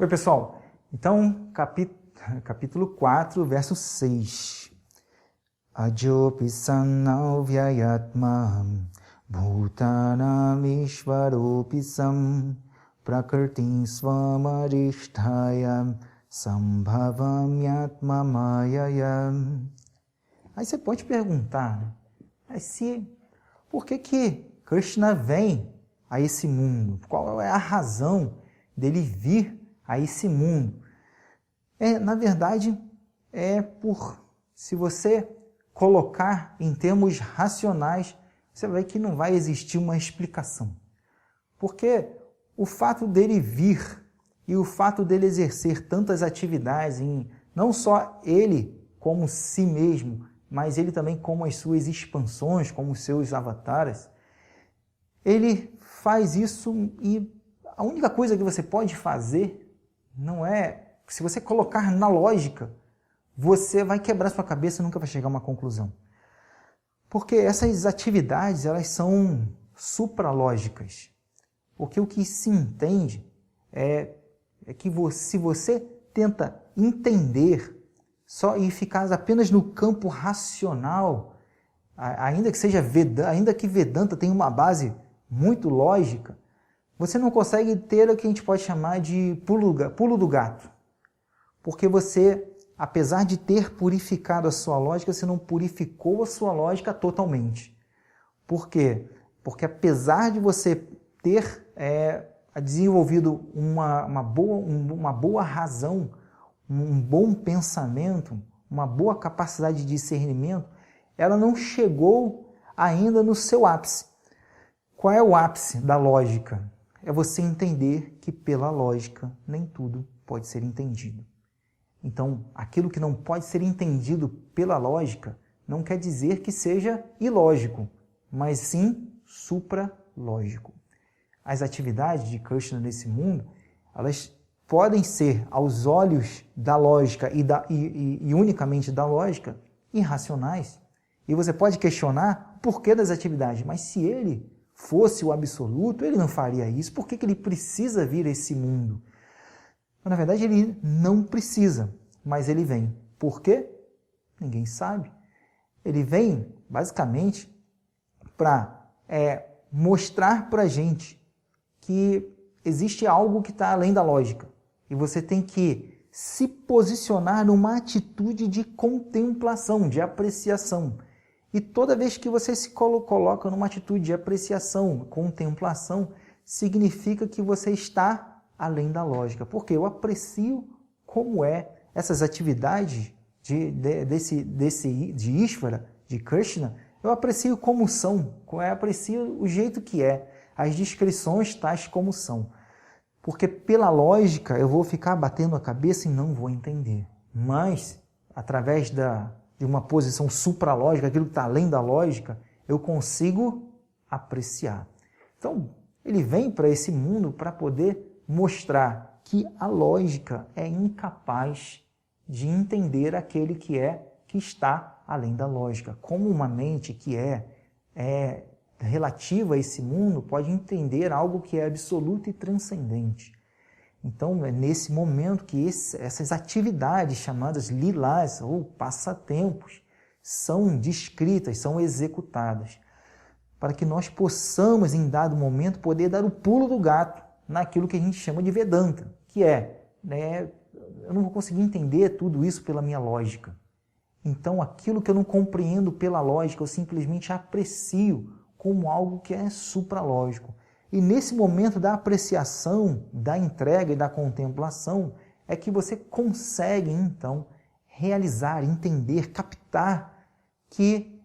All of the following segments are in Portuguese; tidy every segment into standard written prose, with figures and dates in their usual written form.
Oi, pessoal. Então, capítulo 4, verso 6. Ajopi sannau vyayatmam bhutanam ishvaropi sam prakrtim svamarishthayam sambhavam yatmamayayam. Aí você pode perguntar, né? Por que Krishna vem a esse mundo? Qual é a razão dele vir a esse mundo? Na verdade, se você colocar em termos racionais, você vai ver que não vai existir uma explicação. Porque o fato dele vir e o fato dele exercer tantas atividades, não só ele como si mesmo, mas ele também como as suas expansões, como os seus avatares, ele faz isso e a única coisa que você pode fazer não é... Se você colocar na lógica, você vai quebrar sua cabeça e nunca vai chegar a uma conclusão. Porque essas atividades, elas são supralógicas. Porque o que se entende é que se você tenta entender e ficar apenas no campo racional, ainda que Vedanta tenha uma base muito lógica, você não consegue ter o que a gente pode chamar de pulo do gato. Porque você, apesar de ter purificado a sua lógica, você não purificou a sua lógica totalmente. Por quê? Porque apesar de você ter desenvolvido uma boa razão, um bom pensamento, uma boa capacidade de discernimento, ela não chegou ainda no seu ápice. Qual é o ápice da lógica? É você entender que pela lógica nem tudo pode ser entendido. Então, aquilo que não pode ser entendido pela lógica não quer dizer que seja ilógico, mas sim supralógico. As atividades de Krishna nesse mundo, elas podem ser, aos olhos da lógica e unicamente da lógica, irracionais. E você pode questionar o porquê das atividades, mas se ele fosse o absoluto, ele não faria isso. Por que ele precisa vir a esse mundo? Na verdade, ele não precisa, mas ele vem. Por quê? Ninguém sabe. Ele vem, basicamente, para mostrar para a gente que existe algo que está além da lógica. E você tem que se posicionar numa atitude de contemplação, de apreciação. E toda vez que você se coloca numa atitude de apreciação, contemplação, significa que você está além da lógica. Porque eu aprecio como essas atividades de Ishvara, de Krishna, eu aprecio como são, eu aprecio o jeito que as descrições tais como são. Porque pela lógica eu vou ficar batendo a cabeça e não vou entender. Mas, através de uma posição supralógica, aquilo que está além da lógica, eu consigo apreciar. Então, ele vem para esse mundo para poder mostrar que a lógica é incapaz de entender aquele que está além da lógica. Como uma mente que é relativa a esse mundo pode entender algo que é absoluto e transcendente. Então, é nesse momento que essas atividades chamadas lilas, ou passatempos, são descritas, são executadas, para que nós possamos, em dado momento, poder dar o pulo do gato naquilo que a gente chama de Vedanta, que eu não vou conseguir entender tudo isso pela minha lógica. Então, aquilo que eu não compreendo pela lógica, eu simplesmente aprecio como algo que é supralógico. E nesse momento da apreciação, da entrega e da contemplação, é que você consegue, então, realizar, entender, captar que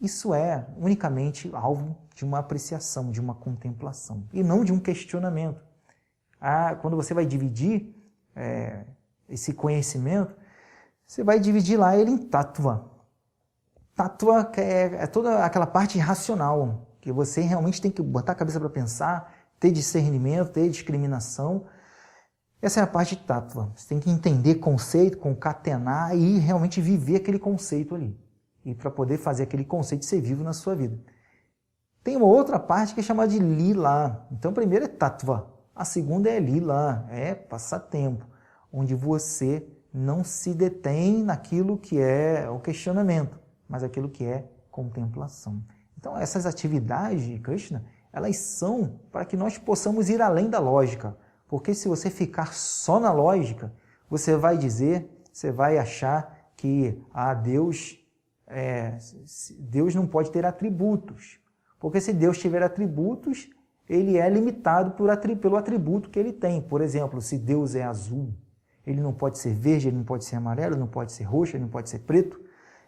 isso é unicamente alvo de uma apreciação, de uma contemplação, e não de um questionamento. Quando você vai dividir esse conhecimento, você vai dividir lá ele em tattva. Tattva é toda aquela parte racional, que você realmente tem que botar a cabeça para pensar, ter discernimento, ter discriminação. Essa é a parte de tattva. Você tem que entender conceito, concatenar e realmente viver aquele conceito ali. E para poder fazer aquele conceito ser vivo na sua vida. Tem uma outra parte que é chamada de lila. Então, primeiro é tattva. A segunda é lila, é passatempo, onde você não se detém naquilo que é o questionamento, mas aquilo que é contemplação. Então, essas atividades de Krishna, elas são para que nós possamos ir além da lógica. Porque se você ficar só na lógica, você vai dizer, você vai achar que Deus não pode ter atributos. Porque se Deus tiver atributos, ele é limitado pelo atributo que ele tem. Por exemplo, se Deus é azul, ele não pode ser verde, ele não pode ser amarelo, ele não pode ser roxo, ele não pode ser preto,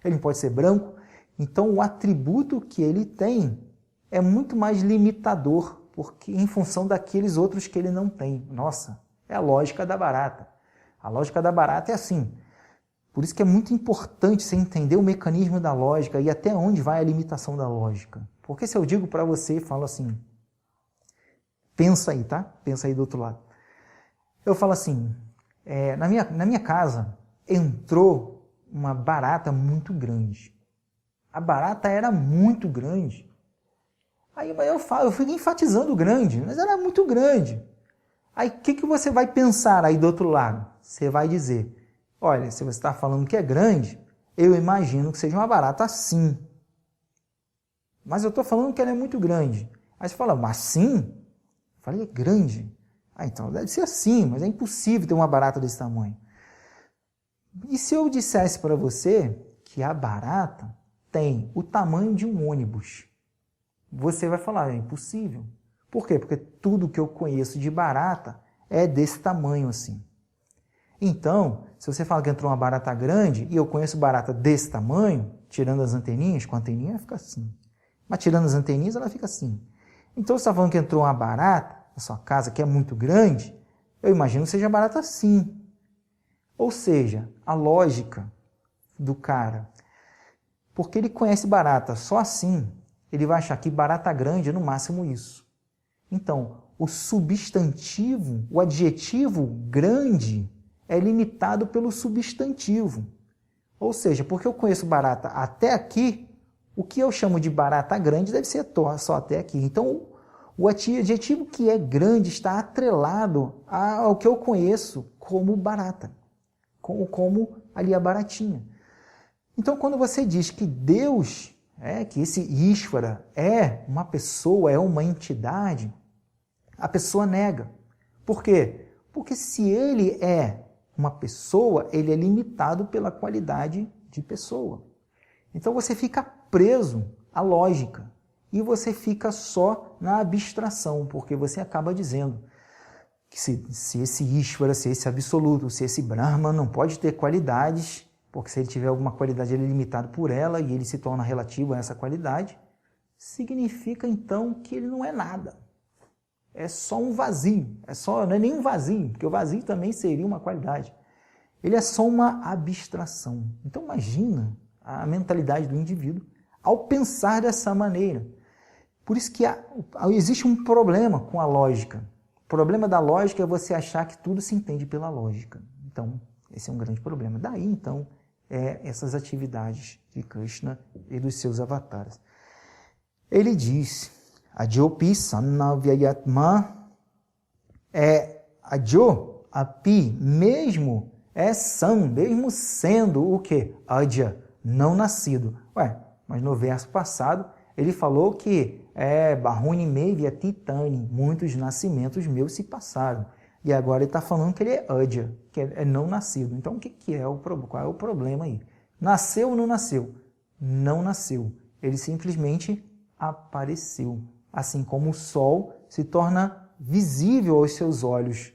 ele não pode ser branco. Então, o atributo que ele tem é muito mais limitador, porque em função daqueles outros que ele não tem. Nossa, é a lógica da barata. A lógica da barata é assim. Por isso que é muito importante você entender o mecanismo da lógica e até onde vai a limitação da lógica. Porque se eu digo para você e falo assim, pensa aí, tá? Pensa aí do outro lado. Eu falo assim, na minha casa entrou uma barata muito grande. A barata era muito grande. Aí eu fico enfatizando grande, mas ela é muito grande. Aí o que você vai pensar aí do outro lado? Você vai dizer, olha, se você está falando que é grande, eu imagino que seja uma barata assim. Mas eu estou falando que ela é muito grande. Aí você fala, mas assim? Eu falei, é grande. Ah, então deve ser assim, mas é impossível ter uma barata desse tamanho. E se eu dissesse para você que a barata tem o tamanho de um ônibus? Você vai falar, é impossível. Por quê? Porque tudo que eu conheço de barata é desse tamanho assim. Então, se você fala que entrou uma barata grande e eu conheço barata desse tamanho, tirando as anteninhas, com a anteninha ela fica assim. Mas tirando as anteninhas ela fica assim. Então, você está falando que entrou uma barata na sua casa que é muito grande, eu imagino que seja barata assim. Ou seja, a lógica do cara, porque ele conhece barata só assim, ele vai achar que barata grande é no máximo isso. Então, o substantivo, o adjetivo grande é limitado pelo substantivo. Ou seja, porque eu conheço barata até aqui, o que eu chamo de barata grande deve ser só até aqui. Então, o adjetivo que é grande está atrelado ao que eu conheço como barata, como ali a baratinha. Então, quando você diz que Deus, que esse Ishvara é uma pessoa, é uma entidade, a pessoa nega. Por quê? Porque se ele é uma pessoa, ele é limitado pela qualidade de pessoa. Então você fica preso à lógica e você fica só na abstração, porque você acaba dizendo que se esse Ishvara, se esse absoluto, se esse Brahman não pode ter qualidades, porque se ele tiver alguma qualidade ele é limitado por ela e ele se torna relativo a essa qualidade, significa então que ele não é nada. É só um vazio, não é nem um vazio, porque o vazio também seria uma qualidade. Ele é só uma abstração. Então imagina a mentalidade do indivíduo ao pensar dessa maneira. Por isso que existe um problema com a lógica. O problema da lógica é você achar que tudo se entende pela lógica. Então, esse é um grande problema. Daí, então, essas atividades de Krishna e dos seus avatares. Ele diz, Ajopi Sannavyayatma, Ajo, Api, mesmo mesmo sendo o quê? Adya, não nascido. Mas no verso passado, ele falou que Bahuni Mevya Titani, muitos nascimentos meus se passaram. E agora ele está falando que ele é Adya, que é não nascido. Então, qual é o problema aí? Nasceu ou não nasceu? Não nasceu. Ele simplesmente apareceu. Assim como o sol se torna visível aos seus olhos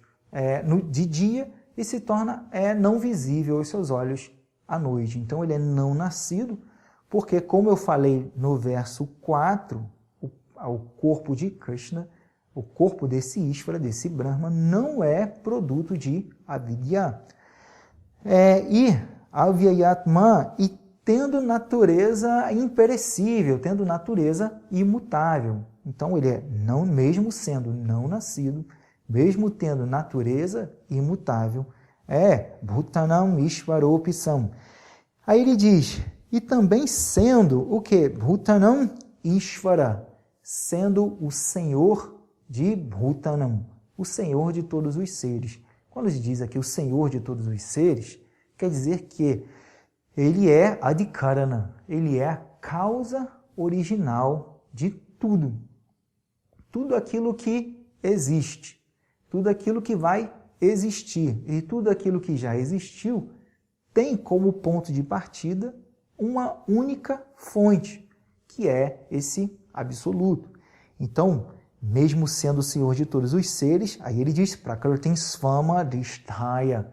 de dia e se torna não visível aos seus olhos à noite. Então, ele é não nascido, porque, como eu falei no verso 4, o corpo de Krishna, o corpo desse Ishvara, desse Brahma, não é produto de avidya. E avyayatma, e tendo natureza imperecível, tendo natureza imutável. Então, ele mesmo sendo não nascido, mesmo tendo natureza imutável, Bhutanam Ishvaropisam. Aí ele diz, e também sendo o quê? Bhutanam Ishvara, sendo o Senhor de Bhutanam. o Senhor de todos os seres. Quando se diz aqui o Senhor de todos os seres, quer dizer que ele é Adhikarana, ele é a causa original de tudo. Tudo aquilo que existe, tudo aquilo que vai existir e tudo aquilo que já existiu tem como ponto de partida uma única fonte, que é esse absoluto. Então, mesmo sendo o Senhor de todos os seres, aí ele diz, Prakriti Svama Adhisthaya,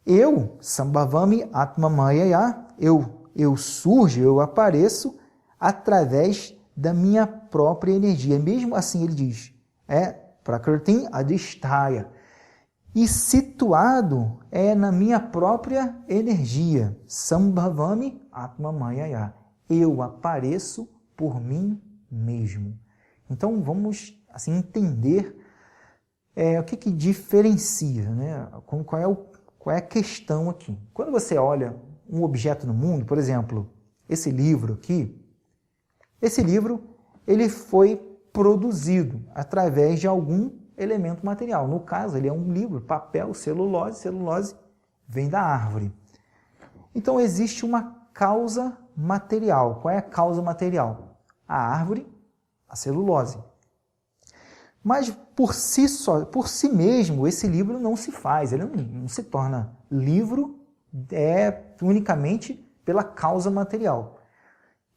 eu, Sambhavami Atmamayaya, eu surjo, eu apareço através da minha própria energia. Mesmo assim ele diz, Prakriti Adhisthaya, e situado na minha própria energia, Sambhavami Atmamayaya, eu apareço por mim mesmo. Então vamos assim entender o que diferencia, né? Qual é a questão aqui. Quando você olha um objeto no mundo, por exemplo, esse livro aqui, esse livro ele foi produzido através de algum elemento material. No caso, ele é um livro, papel, celulose vem da árvore. Então existe uma causa material. Qual é a causa material? A árvore, a celulose. Mas por si mesmo, esse livro não se faz, ele não se torna livro unicamente pela causa material.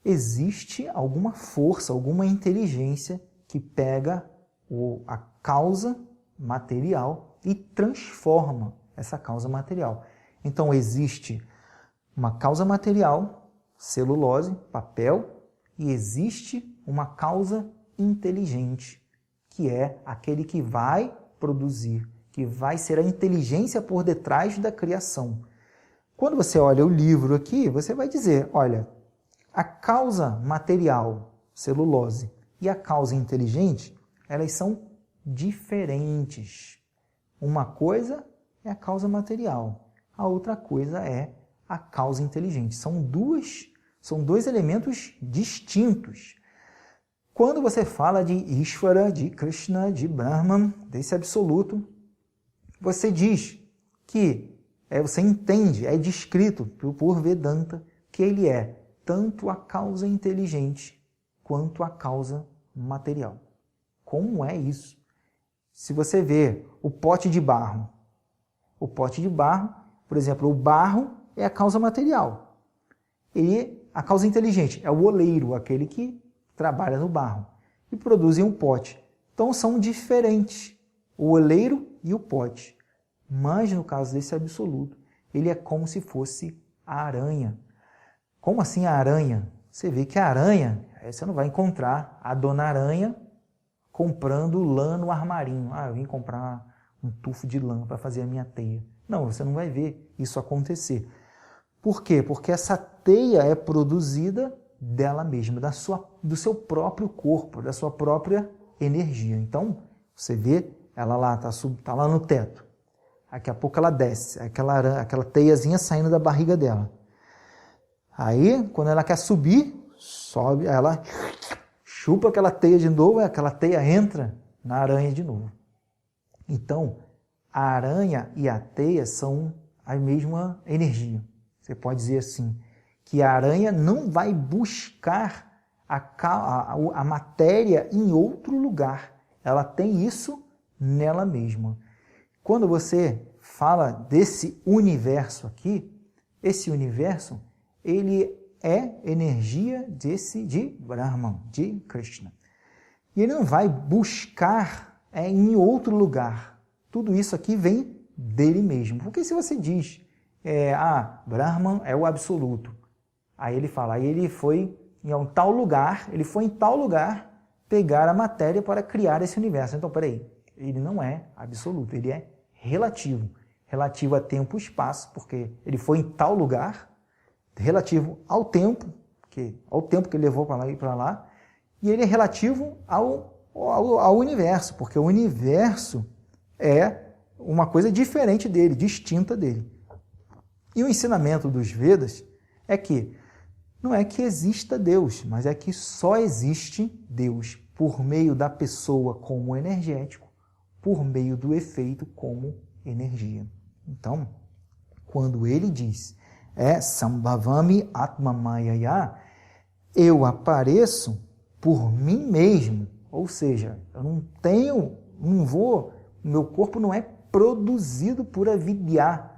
Existe alguma força, alguma inteligência que pega a causa material e transforma essa causa material. Então existe uma causa material, celulose, papel, e existe uma causa inteligente, que é aquele que vai produzir, que vai ser a inteligência por detrás da criação. Quando você olha o livro aqui, você vai dizer, olha, a causa material, celulose, e a causa inteligente, elas são diferentes. Uma coisa é a causa material, a outra coisa é a causa inteligente. São dois elementos distintos. Quando você fala de Ishvara, de Krishna, de Brahman, desse absoluto, você diz que, você entende, é descrito por Vedanta, que ele é tanto a causa inteligente quanto a causa material. Como é isso? Se você vê o pote de barro, por exemplo, o barro é a causa material. E a causa inteligente é o oleiro, aquele que trabalha no barro e produzem um pote. Então são diferentes, o oleiro e o pote. Mas no caso desse absoluto, ele é como se fosse a aranha. Como assim a aranha? Você vê que a aranha, você não vai encontrar a dona aranha comprando lã no armarinho. Eu vim comprar um tufo de lã para fazer a minha teia. Não, você não vai ver isso acontecer. Por quê? Porque essa teia é produzida dela mesma, do seu próprio corpo, da sua própria energia. Então, você vê, ela lá está lá no teto. Daqui a pouco ela desce, aquela teiazinha saindo da barriga dela. Aí, quando ela quer subir, sobe, ela chupa aquela teia de novo, aquela teia entra na aranha de novo. Então, a aranha e a teia são a mesma energia. Você pode dizer assim, que a aranha não vai buscar a matéria em outro lugar. Ela tem isso nela mesma. Quando você fala desse universo aqui, esse universo, ele é energia de Brahman, de Krishna. E ele não vai buscar em outro lugar. Tudo isso aqui vem dele mesmo. Porque se você diz, Brahman é o absoluto, aí ele fala, aí ele foi em tal lugar pegar a matéria para criar esse universo. Então, peraí, ele não é absoluto, ele é relativo. Relativo a tempo e espaço, porque ele foi em tal lugar, relativo ao tempo que ele levou para lá e para lá, e ele é relativo ao universo, porque o universo é uma coisa diferente dele, distinta dele. E o ensinamento dos Vedas é que não é que exista Deus, mas é que só existe Deus por meio da pessoa como energético por meio do efeito como energia. Então, quando ele diz Sambhavami Atmamayaya, eu apareço por mim mesmo, ou seja, eu meu corpo não é produzido por avidya.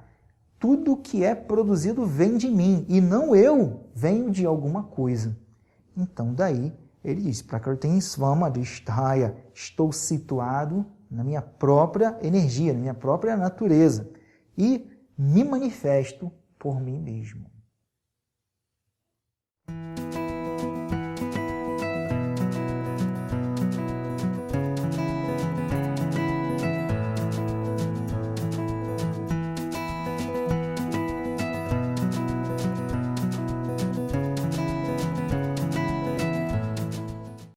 Tudo que é produzido vem de mim, e não eu venho de alguma coisa. Então, daí, ele diz, Prakriti Svamadhisthaya, estou situado na minha própria energia, na minha própria natureza, e me manifesto por mim mesmo.